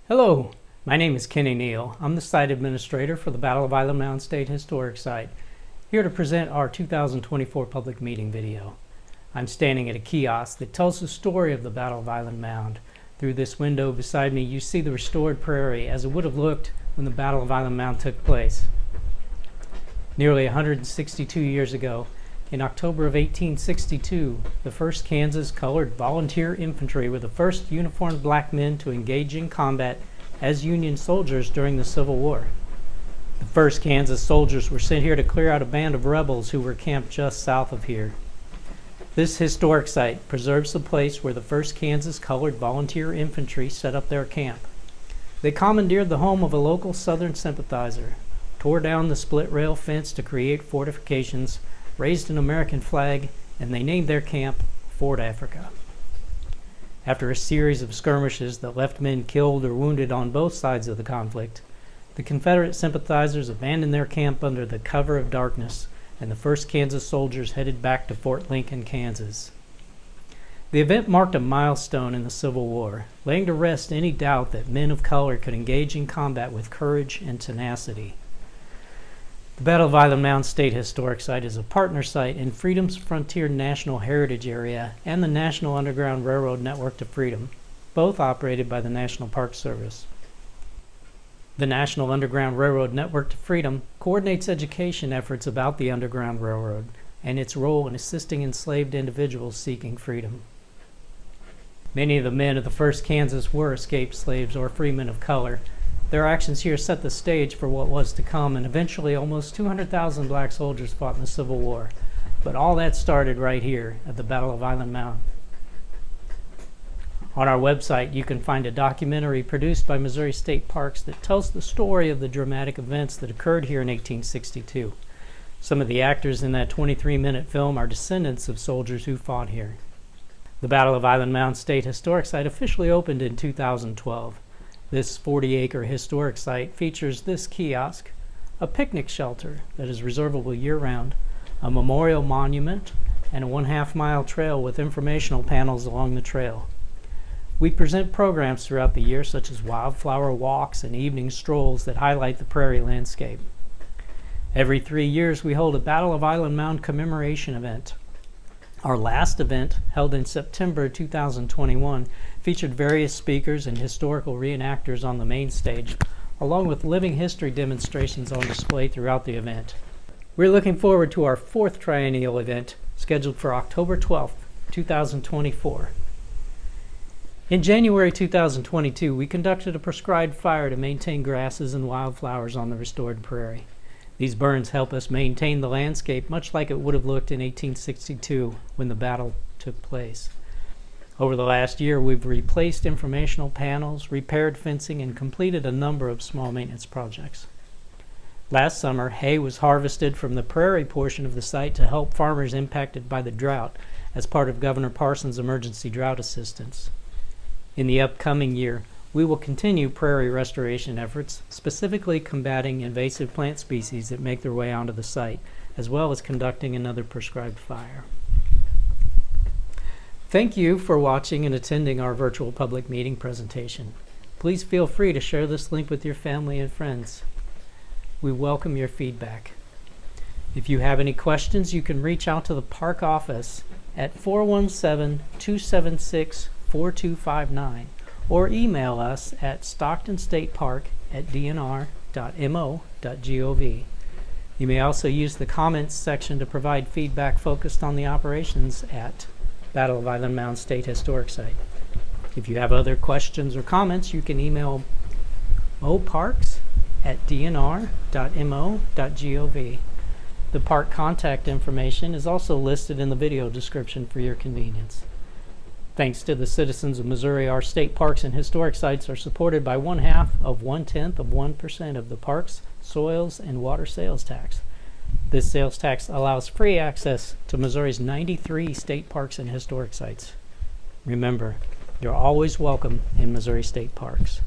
Hello, my name is Kenny Neal. I'm the site administrator for the Battle of Island Mound State Historic Site, here to present our 2024 public meeting video. I'm standing at a kiosk that tells the story of the Battle of Island Mound. Through this window beside me, you see the restored prairie as it would have looked when the Battle of Island Mound took place. Nearly 162 years ago, in October of 1862, the 1st Kansas Colored Volunteer Infantry were the first uniformed black men to engage in combat as Union soldiers during the Civil War. The 1st Kansas soldiers were sent here to clear out a band of rebels who were camped just south of here. This historic site preserves the place where the 1st Kansas Colored Volunteer Infantry set up their camp. They commandeered the home of a local Southern sympathizer, tore down the split rail fence to create fortifications, raised an American flag, and they named their camp Fort Africa. After a series of skirmishes that left men killed or wounded on both sides of the conflict, the Confederate sympathizers abandoned their camp under the cover of darkness, and the 1st Kansas soldiers headed back to Fort Lincoln, Kansas. The event marked a milestone in the Civil War, laying to rest any doubt that men of color could engage in combat with courage and tenacity. The Battle of Island Mound State Historic Site is a partner site in Freedom's Frontier National Heritage Area and the National Underground Railroad Network to Freedom, both operated by the National Park Service. The National Underground Railroad Network to Freedom coordinates education efforts about the Underground Railroad and its role in assisting enslaved individuals seeking freedom. Many of the men of the 1st Kansas were escaped slaves or freemen of color. Their actions here set the stage for what was to come, and eventually almost 200,000 black soldiers fought in the Civil War. But all that started right here at the Battle of Island Mound. On our website, you can find a documentary produced by Missouri State Parks that tells the story of the dramatic events that occurred here in 1862. Some of the actors in that 23-minute film are descendants of soldiers who fought here. The Battle of Island Mound State Historic Site officially opened in 2012. This 40-acre historic site features this kiosk, a picnic shelter that is reservable year-round, a memorial monument, and a 1/2-mile trail with informational panels along the trail. We present programs throughout the year such as wildflower walks and evening strolls that highlight the prairie landscape. Every 3 years we hold a Battle of Island Mound commemoration event. Our last event, held in September 2021, featured various speakers and historical reenactors on the main stage, along with living history demonstrations on display throughout the event. We're looking forward to our 4th triennial event, scheduled for October 12th, 2024. In January 2022, we conducted a prescribed fire to maintain grasses and wildflowers on the restored prairie. These burns help us maintain the landscape much like it would have looked in 1862 when the battle took place. Over the last year, we've replaced informational panels, repaired fencing, and completed a number of small maintenance projects. Last summer, hay was harvested from the prairie portion of the site to help farmers impacted by the drought as part of Governor Parsons' emergency drought assistance. In the upcoming year, we will continue prairie restoration efforts, specifically combating invasive plant species that make their way onto the site, as well as conducting another prescribed fire. Thank you for watching and attending our virtual public meeting presentation. Please feel free to share this link with your family and friends. We welcome your feedback. If you have any questions, you can reach out to the park office at 417-276-4259 or email us at stocktonstatepark@dnr.mo.gov. You may also use the comments section to provide feedback focused on the operations at Battle of Island Mound State Historic Site. If you have other questions or comments, you can email moparks@dnr.mo.gov. The park contact information is also listed in the video description for your convenience. Thanks to the citizens of Missouri, our state parks and historic sites are supported by 0.5% of the parks, soils, and water sales tax. This sales tax allows free access to Missouri's 93 state parks and historic sites. Remember, you're always welcome in Missouri State Parks.